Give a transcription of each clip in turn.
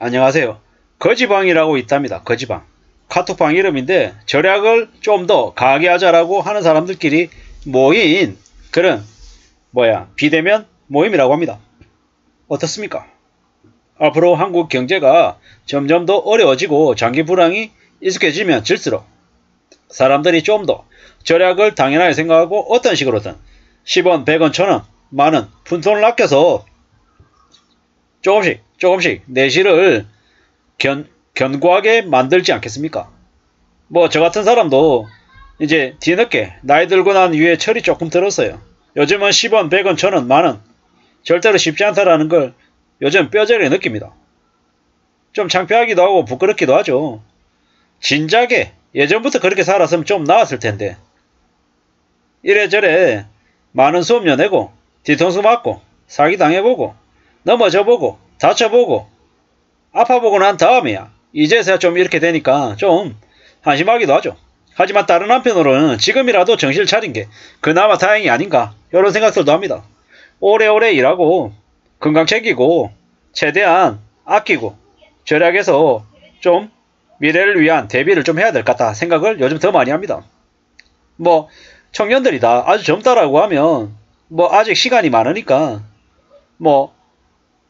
안녕하세요. 거지방이라고 있답니다. 거지방. 카톡방 이름인데 절약을 좀 더 강하게 하자라고 하는 사람들끼리 모인 그런 비대면 모임이라고 합니다. 어떻습니까? 앞으로 한국 경제가 점점 더 어려워지고 장기 불황이 익숙해지면 질수록 사람들이 좀 더 절약을 당연하게 생각하고 어떤 식으로든 10원, 100원, 1000원, 만원 푼돈을 아껴서 조금씩 내실을 견고하게 만들지 않겠습니까? 저 같은 사람도 이제 뒤늦게 나이 들고 난 이후에 철이 조금 들었어요. 요즘은 10원, 100원, 1000원, 만원 절대로 쉽지 않다라는 걸 요즘 뼈저리게 느낍니다. 좀 창피하기도 하고 부끄럽기도 하죠. 진작에 예전부터 그렇게 살았으면 좀 나았을 텐데 이래저래 많은 수업료 내고 뒤통수 맞고 사기당해보고 넘어져보고 다쳐보고 아파보고 난 다음에야 이제서야 좀 이렇게 되니까 좀 한심하기도 하죠. 하지만 다른 한편으로는 지금이라도 정신을 차린 게 그나마 다행이 아닌가 이런 생각들도 합니다. 오래오래 일하고 건강 챙기고 최대한 아끼고 절약해서 좀 미래를 위한 대비를 좀 해야 될 것 같다 생각을 요즘 더 많이 합니다. 청년들이다 아주 젊다라고 하면 아직 시간이 많으니까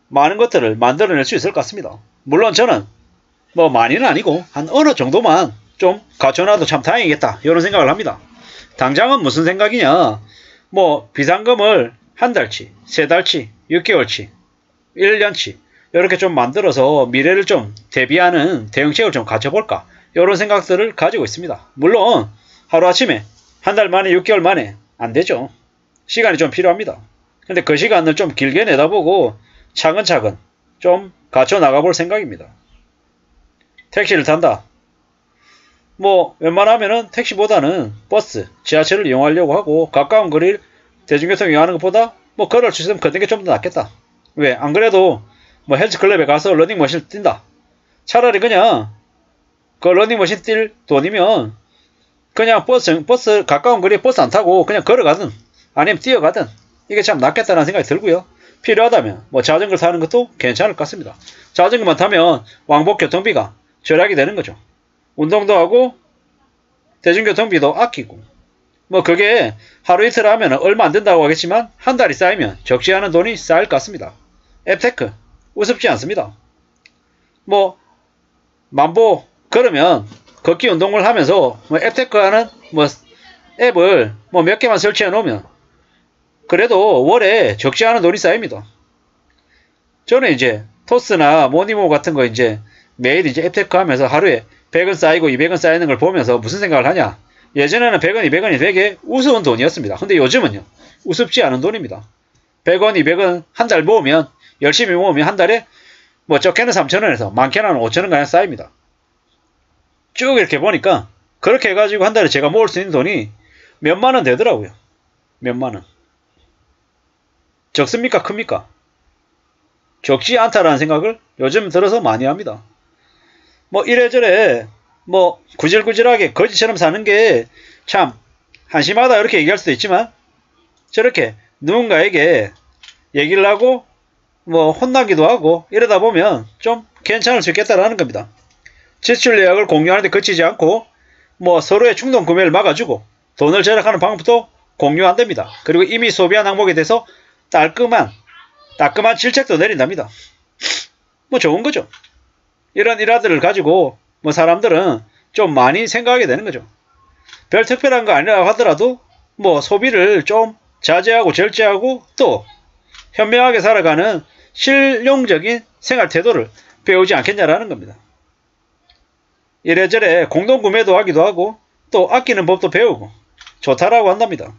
많은 것들을 만들어낼 수 있을 것 같습니다. 물론 저는 많이는 아니고 한 어느 정도만 좀 갖춰놔도 참 다행이겠다 이런 생각을 합니다. 당장은 무슨 생각이냐, 비상금을 한 달치, 세 달치, 6개월치, 1년치 이렇게 좀 만들어서 미래를 좀 대비하는 대응책을 좀 갖춰볼까 이런 생각들을 가지고 있습니다. 물론 하루아침에 한 달 만에 6개월 만에 안 되죠. 시간이 좀 필요합니다. 근데 그 시간을 좀 길게 내다보고 차근차근 좀 갖춰 나가볼 생각입니다. 택시를 탄다. 웬만하면은 택시보다는 버스, 지하철을 이용하려고 하고 가까운 거리를 대중교통 이용하는 것보다 걸을 수 있으면 걷는 게 좀 더 낫겠다. 왜? 안 그래도 헬스클럽에 가서 러닝머신을 뛴다. 차라리 그냥 그 러닝머신 뛸 돈이면 그냥 버스 가까운 거리에 버스 안 타고 그냥 걸어가든 아니면 뛰어가든 이게 참 낫겠다는 생각이 들고요. 필요하다면 자전거 타는 것도 괜찮을 것 같습니다. 자전거만 타면 왕복 교통비가 절약이 되는 거죠. 운동도 하고 대중교통비도 아끼고 그게 하루 이틀 하면 얼마 안 된다고 하겠지만 한 달이 쌓이면 적지 않은 돈이 쌓일 것 같습니다. 앱테크 우습지 않습니다. 만보 걸으면 걷기 운동을 하면서 앱테크 하는 앱을 몇 개만 설치해 놓으면 그래도 월에 적지 않은 돈이 쌓입니다. 저는 이제 토스나 모니모 같은 거 매일 앱테크 하면서 하루에 100원 쌓이고 200원 쌓이는 걸 보면서 무슨 생각을 하냐. 예전에는 100원, 200원이 되게 우스운 돈이었습니다. 근데 요즘은요. 우습지 않은 돈입니다. 100원, 200원 한 달 모으면 열심히 모으면 한 달에 적게는 3,000원에서 많게는 5,000원 가량 쌓입니다. 쭉 이렇게 보니까 그렇게 해가지고 한 달에 제가 모을 수 있는 돈이 몇만 원 되더라고요. 몇만 원. 적습니까? 큽니까? 적지 않다라는 생각을 요즘 들어서 많이 합니다. 이래저래 구질구질하게 거지처럼 사는 게 참 한심하다 이렇게 얘기할 수도 있지만 저렇게 누군가에게 얘기를 하고 혼나기도 하고 이러다 보면 좀 괜찮을 수 있겠다라는 겁니다. 지출 내역을 공유하는데 그치지 않고 서로의 충동 구매를 막아주고 돈을 절약하는 방법도 공유한답니다. 그리고 이미 소비한 항목에 대해서 따끔한 질책도 내린답니다. 좋은 거죠. 이런 일화들을 가지고 사람들은 좀 많이 생각하게 되는 거죠. 별 특별한 거 아니라고 하더라도 소비를 좀 자제하고 절제하고 또 현명하게 살아가는 실용적인 생활 태도를 배우지 않겠냐라는 겁니다. 이래저래 공동구매도 하기도 하고 또 아끼는 법도 배우고 좋다라고 한답니다.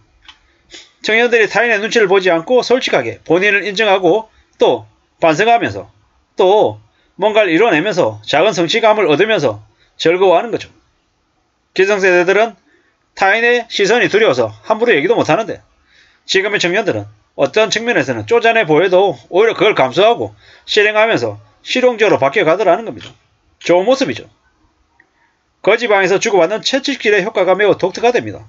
청년들이 타인의 눈치를 보지 않고 솔직하게 본인을 인정하고 또 반성하면서 또 뭔가를 이뤄내면서 작은 성취감을 얻으면서 즐거워하는 거죠. 기성세대들은 타인의 시선이 두려워서 함부로 얘기도 못하는데 지금의 청년들은 어떤 측면에서는 쪼잔해 보여도 오히려 그걸 감수하고 실행하면서 실용적으로 바뀌어가더라는 겁니다. 좋은 모습이죠. 거지방에서 주고받는 채찍질의 효과가 매우 독특하답니다.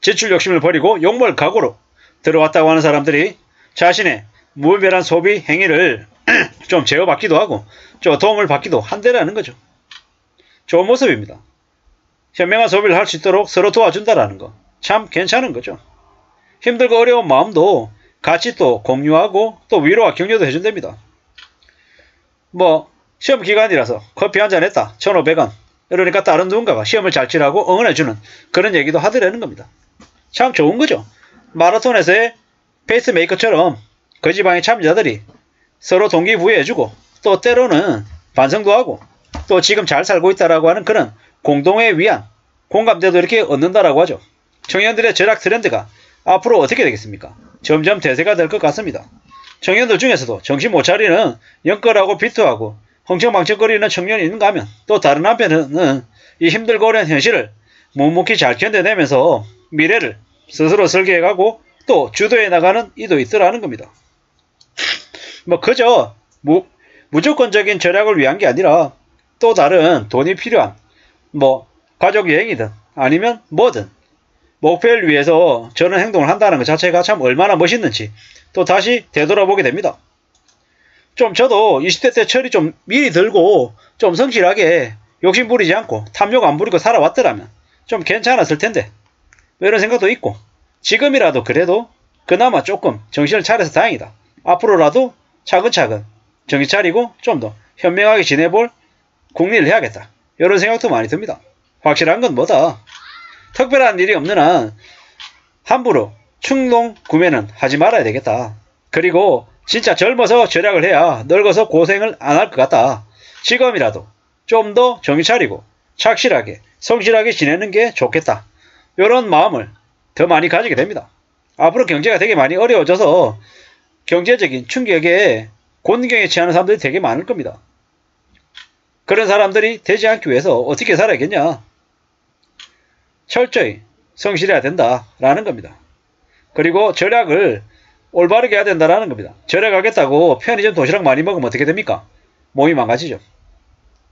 지출 욕심을 버리고 욕먹을 각오로 들어왔다고 하는 사람들이 자신의 무분별한 소비 행위를 좀 제어받기도 하고 좀 도움을 받기도 한다라는 거죠. 좋은 모습입니다. 현명한 소비를 할 수 있도록 서로 도와준다라는 거. 참 괜찮은 거죠. 힘들고 어려운 마음도 같이 또 공유하고 또 위로와 격려도 해준답니다. 뭐 시험 기간이라서 커피 한잔 했다. 1,500원. 그러니까 다른 누군가가 시험을 잘 치라고 응원해주는 그런 얘기도 하더라는 겁니다. 참 좋은 거죠. 마라톤에서의 페이스메이커처럼 그 지방의 참여자들이 서로 동기부여해주고 또 때로는 반성도 하고 또 지금 잘 살고 있다라고 하는 그런 공동의 위안, 공감대도 이렇게 얻는다라고 하죠. 청년들의 절약 트렌드가 앞으로 어떻게 되겠습니까? 점점 대세가 될 것 같습니다. 청년들 중에서도 정신 못 차리는 영끌하고 비투하고 흥청망청거리는 청년이 있는가 하면 또 다른 한편은 이 힘들고 어려운 현실을 묵묵히 잘 견뎌내면서 미래를 스스로 설계해가고 또 주도해 나가는 이도 있더라는 겁니다. 뭐 그저 무조건적인 절약을 위한 게 아니라 또 다른 돈이 필요한 뭐 가족 여행이든 아니면 뭐든 목표를 위해서 저런 행동을 한다는 것 자체가 참 얼마나 멋있는지 또 다시 되돌아보게 됩니다. 좀 저도 20대 때 철이 좀 미리 들고 좀 성실하게 욕심 부리지 않고 탐욕 안 부리고 살아왔더라면 좀 괜찮았을 텐데 뭐 이런 생각도 있고 지금이라도 그래도 그나마 조금 정신을 차려서 다행이다. 앞으로라도 차근차근 정신 차리고 좀 더 현명하게 지내볼 국리를 해야겠다. 이런 생각도 많이 듭니다. 확실한 건 뭐다. 특별한 일이 없는 한 함부로 충동 구매는 하지 말아야 되겠다. 그리고 진짜 젊어서 절약을 해야 늙어서 고생을 안 할 것 같다. 지금이라도 좀 더 정신 차리고 착실하게 성실하게 지내는 게 좋겠다. 이런 마음을 더 많이 가지게 됩니다. 앞으로 경제가 되게 많이 어려워져서 경제적인 충격에 곤경에 취하는 사람들이 되게 많을 겁니다. 그런 사람들이 되지 않기 위해서 어떻게 살아야겠냐? 철저히 성실해야 된다라는 겁니다. 그리고 절약을 올바르게 해야 된다라는 겁니다. 절약하겠다고 편의점 도시락 많이 먹으면 어떻게 됩니까? 몸이 망가지죠.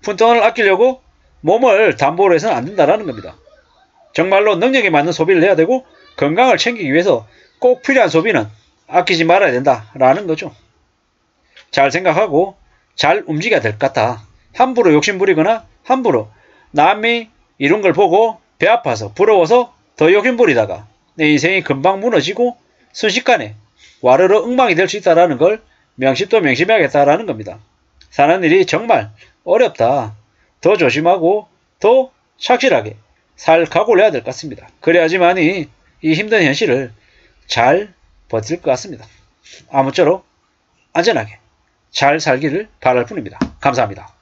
푼돈을 아끼려고 몸을 담보로 해서는 안 된다라는 겁니다. 정말로 능력에 맞는 소비를 해야 되고 건강을 챙기기 위해서 꼭 필요한 소비는 아끼지 말아야 된다라는 거죠. 잘 생각하고 잘 움직여야 될 것 같다. 함부로 욕심부리거나 함부로 남이 이런 걸 보고 배 아파서 부러워서 더 욕심부리다가 내 인생이 금방 무너지고 순식간에 와르르 엉망이 될 수 있다는 걸 명심도 명심해야겠다라는 겁니다. 사는 일이 정말 어렵다. 더 조심하고 더 착실하게 살 각오를 해야 될 것 같습니다. 그래야지만이 이 힘든 현실을 잘 버틸 것 같습니다. 아무쪼록 안전하게 잘 살기를 바랄 뿐입니다. 감사합니다.